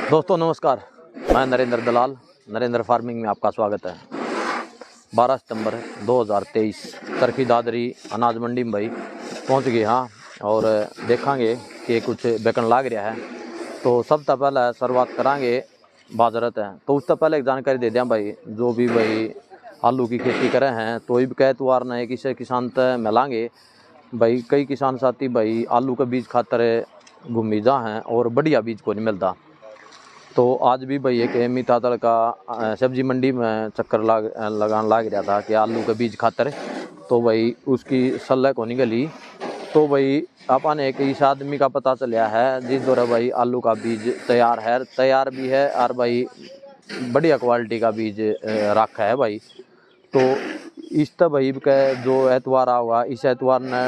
दोस्तों नमस्कार, मैं नरेंद्र दलाल, नरेंद्र फार्मिंग में आपका स्वागत है। 12 सितंबर 2023 चरखी दादरी अनाज मंडी में भाई पहुंच गए हाँ, और देखेंगे कि कुछ बेकन लाग रहा है। तो सबसे पहले शुरुआत करांगे बाजरत है। तो उससे पहले एक जानकारी दे दें भाई, जो भी भाई आलू की खेती करे हैं तो ये कहतवार न किसी किसान तक मिलांगे भाई। कई किसान साथी भाई आलू के बीज खातर घूमीजा हैं और बढ़िया बीज को नहीं मिलता। तो आज भी भाई एक मीतातल का सब्जी मंडी में चक्कर लगान लाग रहा था कि आलू के बीज खातर, तो भाई उसकी सलाह को निकली। तो भाई अपन एक इस आदमी का पता चला है जिस द्वारा भाई आलू का बीज तैयार भी है और भाई बढ़िया क्वालिटी का बीज रखा है भाई। तो इस तब भाई का जो एतवार हुआ, इस एतवार ने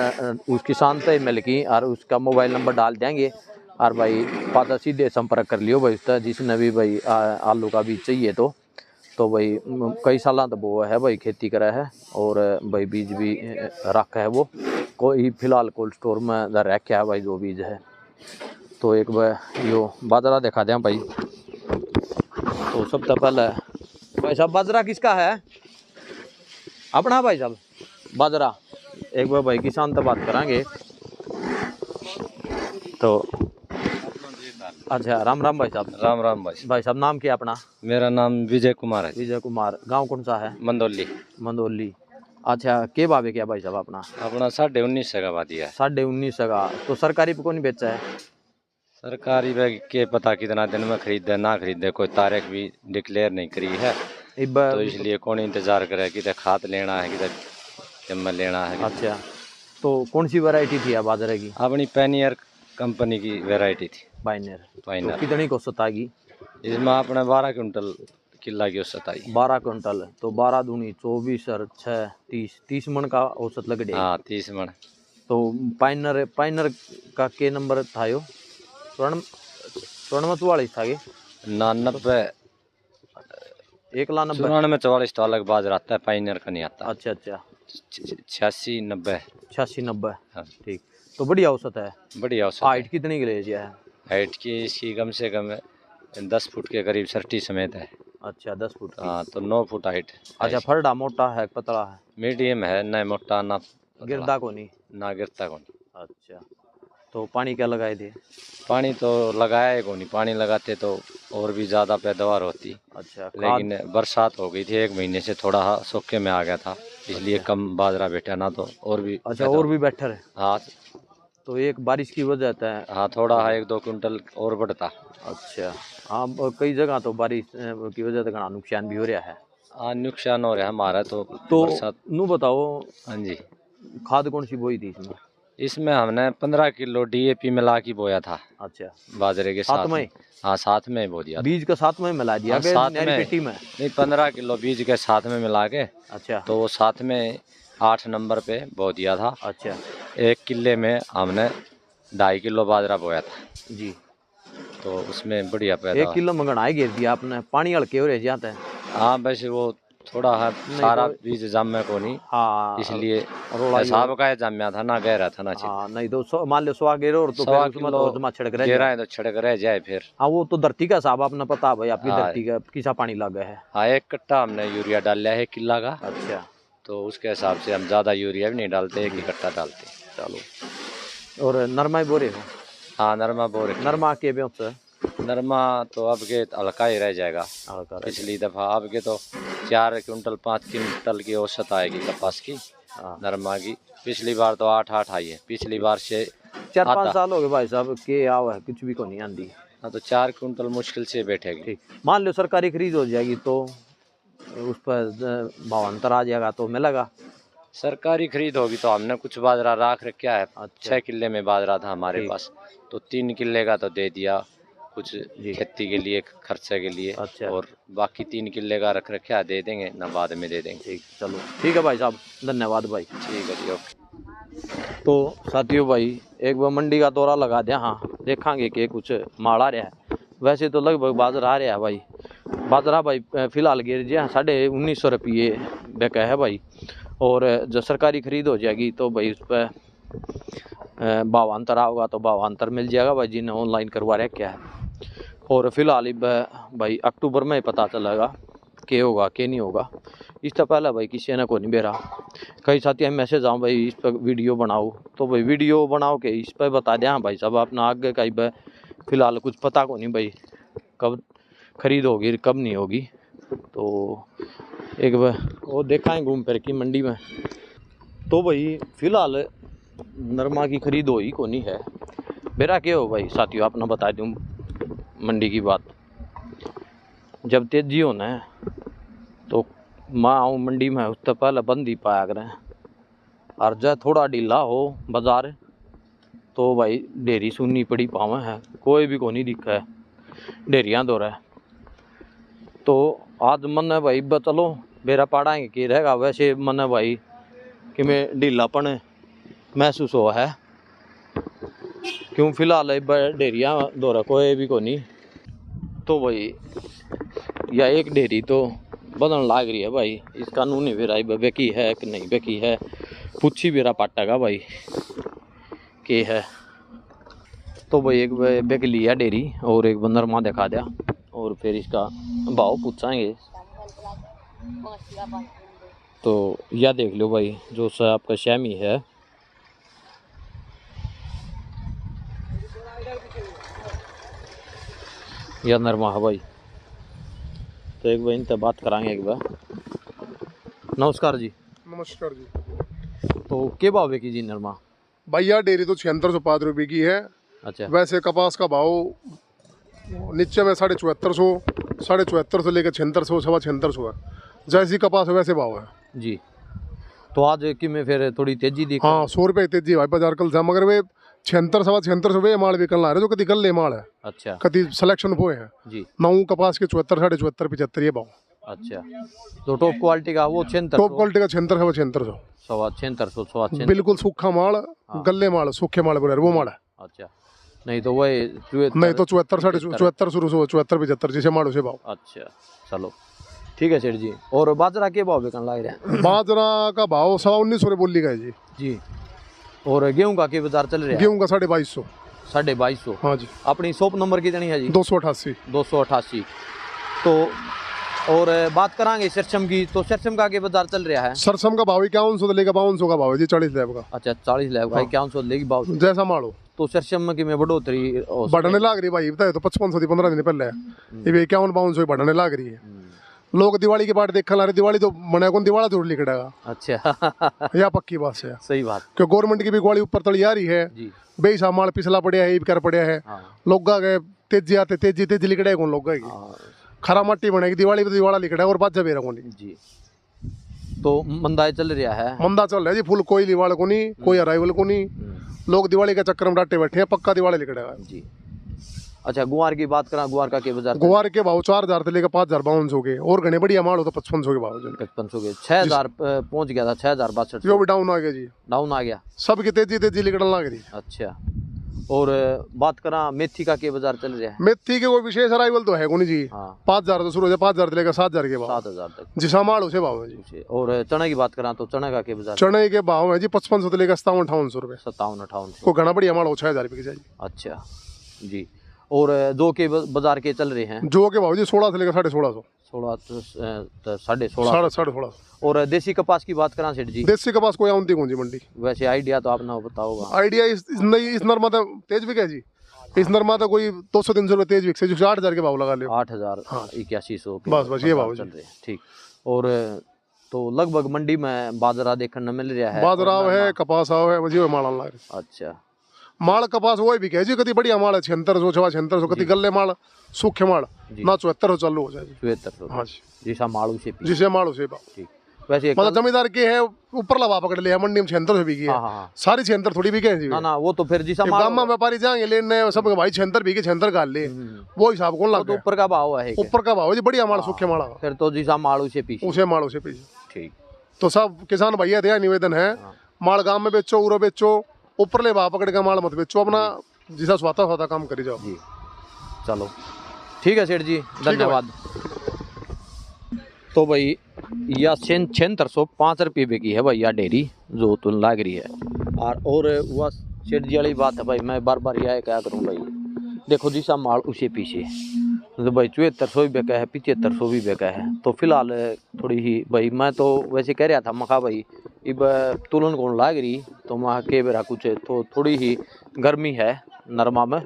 उस किसान से मिल की और उसका मोबाइल नंबर डाल देंगे और भाई पाता सीधे संपर्क कर लियो भाई उसका, जिसने भी भाई आलू का बीज चाहिए। तो भाई कई साल तो वो है भाई खेती करा है और भाई बीज भी रखा है वो कोई फिलहाल कोल्ड स्टोर में इधर रखा है भाई जो बीज है। तो एक बार यो बाजरा दिखा दें भाई। तो सबसे पहले भाई साहब बाजरा किसका है? अपना भाई साहब बाजरा। एक बार भाई किसान से बात करांगे। तो अच्छा, राम राम भाई साहब। राम राम भाई। भाई साहब नाम क्या अपना? मेरा नाम विजय कुमार है। विजय कुमार। गांव कौन सा है? मंदोली। मंदोली। अच्छा, के भावे क्या भाई साहब अपना? अपना 19.5 का बात है। 19.5 का। तो सरकारी पे कौन बेचा है? सरकारी पे के पता कितना दिन में खरीदे ना खरीदे, कोई तारीख भी डिक्लेयर नहीं करी है। तो इसलिए कौन इंतजार करे कि खाद लेना है कि जम्मा लेना है। अच्छा, तो कौन सी वैरायटी थी आप बाजरे की? अपनी पैनियर कंपनी की वैरायटी थी। पायनियर। पायनियर। तो कितनी को सताएगी? इसमें अपने 12 क्विंटल किला की औसत आई। 12 क्विंटल। तो 12 दूनी 24 और 6 30 मन का औसत लग जाएगी। हाँ 30 मन। तो पायनियर का के नंबर था यो? 44 था ये? 90 94 तो अलग बाजरा आता है, पायनियर का नहीं आता। अच्छा अच्छा। 86-90। हाँ ठीक। तो बढ़िया औसत है। बढ़िया औसत। हाइट कितनी की ले है? हाइट की इसकी कम से कम 10 फुट के करीब सर्टी समेत है। अच्छा 10 फुट की। हाँ तो 9 फुट हाइट। अच्छा, फरडा मोटा है पतला है? मीडियम है, ना मोटा ना गिरदा को नहीं? ना गिरता को नहीं। अच्छा, तो पानी क्या लगाए थे? पानी तो लगाया को नहीं, पानी लगाते तो और भी ज़्यादा पैदावार होती। अच्छा, लेकिन बरसात हो गई थी 1 महीने से, थोड़ा सूखे में आ गया था इसलिए कम बाजरा बैठा ना, तो और भी। अच्छा, और भी बेटर है। हाँ तो एक बारिश की वजह है। हाँ थोड़ा है 1-2 कुंटल और बढ़ता। अच्छा हाँ, कई जगह तो बारिश की वजह से घना नुकसान भी हो रहा है। हाँ नुकसान हो रहा है हमारा तो बरसात। नू बताओ, हाँ जी, खाद कौन सी बोई थी इसमें? इसमें हमने 15 किलो DAP मिला के बोया था। अच्छा, बाजरे के साथ में। हाँ साथ में बो दिया। बीज का साथ में मिला दिया? साथ में पेटी में नहीं, 15 किलो बीज के साथ में मिला के। अच्छा, तो वो साथ में 8 नंबर पे बो दिया था। अच्छा, 1 किले में हमने 2.5 किलो बाजरा बोया था जी। तो उसमें बढ़िया पैदा। 1 किलो मंगनाई गिर दिया आपने। पानी हल्के हो रहे जाते हैं। हाँ वैसे वो थोड़ा है, सारा बीज जामे को नहीं। हाँ इसलिए हिसाब का जाम्या था ना, गहरा था ना। हाँ नहीं तो मान लो 100 गिरो और तो फिर उसमें तो जमा छिड़क रह गहरा है तो छिड़क रह जाए फिर। हाँ वो तो धरती का हिसाब आपने पता भाई, आपकी धरती का किसा पानी लगा है। हाँ 1 कट्टा हमने यूरिया डाल लिया है किला का। अच्छा, तो उसके हिसाब से हम ज़्यादा यूरिया भी नहीं डालते, 1 ही कट्टा डालते। चलो। और नरमा बोरे हो? हाँ नरमा बोरे। नरमा के ब्यों नरमा तो अब के हल्का ही रह जाएगा। पिछली दफ़ा अब के तो 4 क्विंटल 5 क्विंटल की औसत आएगी कपास की। नरमा की पिछली बार तो 8 आई है। पिछली बार से 4-5 साल हो गए भाई साहब के आवा है, कुछ भी को नहीं आंदी। हाँ तो 4 क्विंटल मुश्किल से बैठेगी। ठीक, मान लो सरकारी खरीद हो जाएगी तो उस पर भाव अंतर आ जाएगा तो मिलेगा। सरकारी खरीद होगी तो हमने कुछ बाजरा राख रखा है। 6 किले में बाजरा था हमारे पास, तो 3 किले का तो दे दिया कुछ खेती के लिए, खर्चे के लिए। अच्छा, और बाकी 3 किले का रख रखा है, दे देंगे ना बाद में दे देंगे। ठीक, चलो ठीक है भाई साहब, धन्यवाद भाई। ठीक है जी, ओके। तो साथियों भाई एक बार मंडी का दौरा लगा दिया। हाँ देखेंगे कि कुछ माल आ रहा है। वैसे तो लगभग बाजरा आ रहा है भाई। बाजरा भाई फिलहाल गिर जी 1950 रुपये बेका है भाई। और जब सरकारी खरीद हो जाएगी तो भाई उस पर भावांतर होगा तो भावांतर मिल जाएगा भाई, जिन्हें ऑनलाइन करवा रखा है। और फिलहाल भाई अक्टूबर में ही पता चलेगा के होगा के नहीं होगा। इससे पहले भाई किसी ने को नहीं बेरा। कई साथी हम मैसेज आओ भाई इस पर वीडियो बनाओ, तो भाई वीडियो बनाओ के इस पर बता दें। हाँ भाई साहब अपना आगे का ही फिलहाल कुछ पता को नहीं भाई कब खरीद होगी कब नहीं होगी। तो एक बार वो देखा है घूम फिर की मंडी में, तो भाई फिलहाल नरमा की खरीद हो ही को नहीं है। मेरा क्या हो भाई साथियों अपना बता दूँ मंडी की बात। जब तेजी होना है तो मैं आऊँ मंडी में उससे पहले बंद ही पाया करें, और जब थोड़ा ढीला हो बाजार तो भाई ढेरी सुननी पड़ी पावे है, कोई भी को नहीं दिखा है ढेरियाँ दो रहा है। तो आज मन है भाई चलो मेरा पाड़ाएंगे कि रहेगा, वैसे मन है भाई कि मैं ढीलापन महसूस हुआ है क्यों फिलहाल ढेरियाँ दो रहा कोई भी को नहीं। तो भाई या एक ढेरी तो बदन लाग रही है भाई, इस कानून नहीं बेरा बेकी है कि नहीं बेकी है, पूछी बेरा पाटेगा भाई के है। तो भाई एक बेक लिया डेरी और एक नरमा दिखा दिया और फिर इसका भाव पूछाएंगे। तो यह देख लो भाई जो सा आपका शैमी है, यह नरमा है भाई। तो एक बार इनसे बात कराएंगे एक बार। नमस्कार जी। नमस्कार जी। तो के भाव बेकी जी नरमा? भैया डेयरी तो 7605 रुपये की है। अच्छा। वैसे कपास का भाव नीचे में 7450, 7450 से लेकर 7600, 7650 है। जैसी कपास है वैसे भाव है जी। तो आज कि में फिर थोड़ी तेजी दिखा। हाँ 100 रुपये तेजी भाई बाजार कल था, मगर वे 76 सवा 76 रुपये माल भी कल आ रहे जो कभी कल ले माल है। अच्छा। कभी सिलेक्शन वो है जी। 9 कपास के 74, 74.5, 75 ये भाव। अच्छा। तो टॉप क्वालिटी का वो 7600, टॉप क्वालिटी का 76 सवा 7600, सवा 7600 बिल्कुल सूखा माल, गले माल, सूखे माल बोले वो माल है। अच्छा। नहीं तो वही नहीं तो 74, 74 शुरू से 74, 75 जैसे माल उसे भाव। अच्छा चलो ठीक है सेठ जी। और बाजरा के भाव बिकन लग रहा है? बाजरा का भाव 1950 बोली का है जी। जी। और गेहूं का के बाजार चल रहा है? गेहूं का 2250। 2250। हाँ जी। अपनी शॉप नंबर कितनी है जी? 288। 288। तो और बात करांगे सरसम की, तो सरसम का के बाजार चल रहा है? सरसम का भाव 5100 से लेकर 5200 का भाव है जी, 40 लैब का। अच्छा 40 लैब का 5100 लेगी भाव जैसा माल हो। तो सरसम की में बढ़ोतरी बढ़ने लग रही भाई, बताए तो 5500 थी 15 दिन पहले, ये 51-5200 बढ़ने लग रही है। लोग दिवाली के बाद देखने ला रहे, दिवाली तो मना कौन दिवाला जरूर लिखेगा। अच्छा या पक्की बात है। सही बात। क्यों गवर्नमेंट की भी ग्वाली ऊपर तली आ रही है जी। बेईसा माल पिछला पड़िया है, कर पड़िया है। लोग गए तेजी आते तेजी लिखड़ा कौन लोग गए खरा मट्टी बनेगी दिवाली पे दिवाला लिखड़ा और बात जबेरा कौन जी। तो मंदाए चल रहा है? मंदा चल रहा है जी, फुल कोई दिवाला को नहीं, कोई अराइवल को नहीं। लोग दिवाली के चक्कर में डाटे बैठे हैं, पक्का दिवाली लिखड़ेगा जी। अच्छा गुआर की बात करा, गुआर का के बाजार? गुआर के भाव 4000 से लेकर 5052 के, और घने बढ़िया माल हो तो 5500 के भाव। 5500 के 6000 पहुंच गया था, 6062। जो भी डाउन आ गया जी, डाउन आ गया सबकी तेजी लिखड़न लग रही। अच्छा। और बात करा मेथी का के बाजार चल रहा है? मेथी के कोई विशेष अराइवल तो है कोनी जी। 5000 तो शुरू हो, 5000 से लेकर 7000 के भाव, 7000 तक जिसा माल उसे भाव है जी। और चने की बात करा तो चने का के बाजार? चने के भाव है जी 5500 से लेकर 57-58 रुपये। 57-58 को घना बढ़िया माल हो 6000 रुपये की चाहिए। अच्छा जी। और जो के बाजार के चल रहे हैं? जो के भाव जी 16 से लेकर 1650। 16 16.5। और देसी कपास की बात करा सेठ जी? देसी कपास कोई आउंदी कौन जी मंडी? वैसे आइडिया तो आपने बताओगा। आइडिया इस नरमा तो तेज बिके जी, इस नरमा तो कोई 200-300 रुपये तेज बिके, जो 8000 के भाव लगा लियो। 8100 बस ये भाव चल रहे हैं। ठीक। और तो लगभग मंडी में बाजरा देखने मिल रहा है? बाजरा है, कपास है, वही माल लग रहा। अच्छा। माल कपास वो भी कह जी, कभी बढ़िया माल है 7600, 7600, कभी गले माल, सूखे माल ना 7400 चालू हो जाए। 7400। हाँ जी। जिसा मालू से जिसे मालू से ठीक। वैसे मतलब जमींदार के है ऊपर लवा पकड़ लिया, मंडी में 7600 बिकी है। सारी 76 थोड़ी बिके जी। ना वो तो फिर जिसा गांव में व्यापारी जाएंगे लेने, सब भाई 76 बिके 76 गाल ले, वो हिसाब कौन लगा? ऊपर का भाव है, ऊपर का भाव जी बढ़िया माल, सूखे माल फिर तो जिसा मालू से पीछे, उसे मालू से पीछे। ठीक। तो सब किसान भैया ध्यान निवेदन है, माल गांव में बेचो, उरो बेचो, ऊपर ले भाव पकड़ के माल मत बेचो, अपना जिसा स्वाता काम करी जाओ जी। चलो ठीक है सेठ जी, धन्यवाद। तो भाई यह 7605 रुपये की है भाई यह डेयरी जो तुम लाग रही है। और वह सेठ जी वाली बात है भाई, मैं बार बार यह क्या करूँ भाई, देखो जिसा माल उसे पीछे तो भाई 7400 भी बेका है, 7500 भी बेका है। तो फिलहाल थोड़ी ही भाई मैं तो वैसे कह रहा था मखा भाई इब तुलन कौन लाग रही, तो मैं के बेरा कुछ तो थोड़ी ही गर्मी है नरमा में।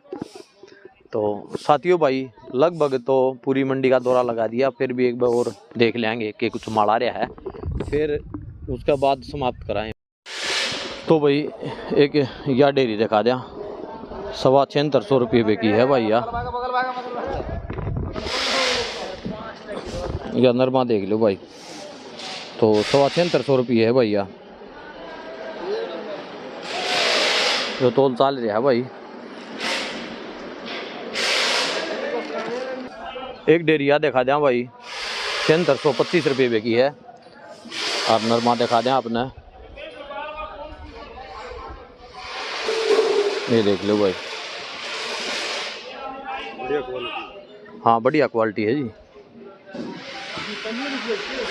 तो साथियों भाई लगभग तो पूरी मंडी का दौरा लगा दिया, फिर भी एक बार और देख लेंगे कि कुछ माल आ रहा है, फिर उसके बाद समाप्त कराएं। तो भाई एक या डेयरी दिखा दिया, 7600 रुपये बेकी है भाई या नरमा देख लो भाई, तो 7600 रुपये है भैया जो तोल चाल रहा है भाई। एक डेरिया दिखा दें भाई 7625 रुपये बेकी है, और नरमा दिखा दें आपने, ये देख लो भाई, हाँ बढ़िया क्वालिटी है जी।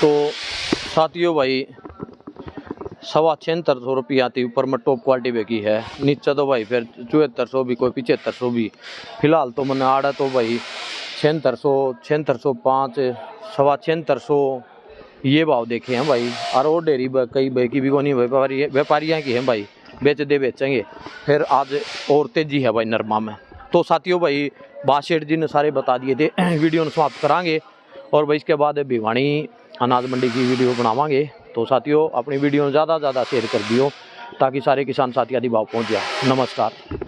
तो साथियों भाई 7600 रुपये आती ऊपर में टॉप क्वालिटी बेकी है, नीचे तो भाई फिर 7400 भी कोई 7500 भी। फिलहाल तो मैंने आड़ा तो भाई 7600, 7605, 7600 ये भाव देखे हैं भाई। और वो डेयरी कई बेकी भी को नहीं व्यापारियाँ की हैं भाई, बेच दे बेचेंगे। फिर आज और तेजी है भाई नरमा में। तो साथियों भाई बादशेठ जी ने सारे बता दिए थे, वीडियो समाप्त करांगे और भाई इसके बाद भिवानी अनाज मंडी की वीडियो बनावांगे। तो साथियों अपनी वीडियो ज़्यादा से ज़्यादा शेयर कर दियो ताकि सारे किसान साथी आदि भाव पहुँच जाए। नमस्कार।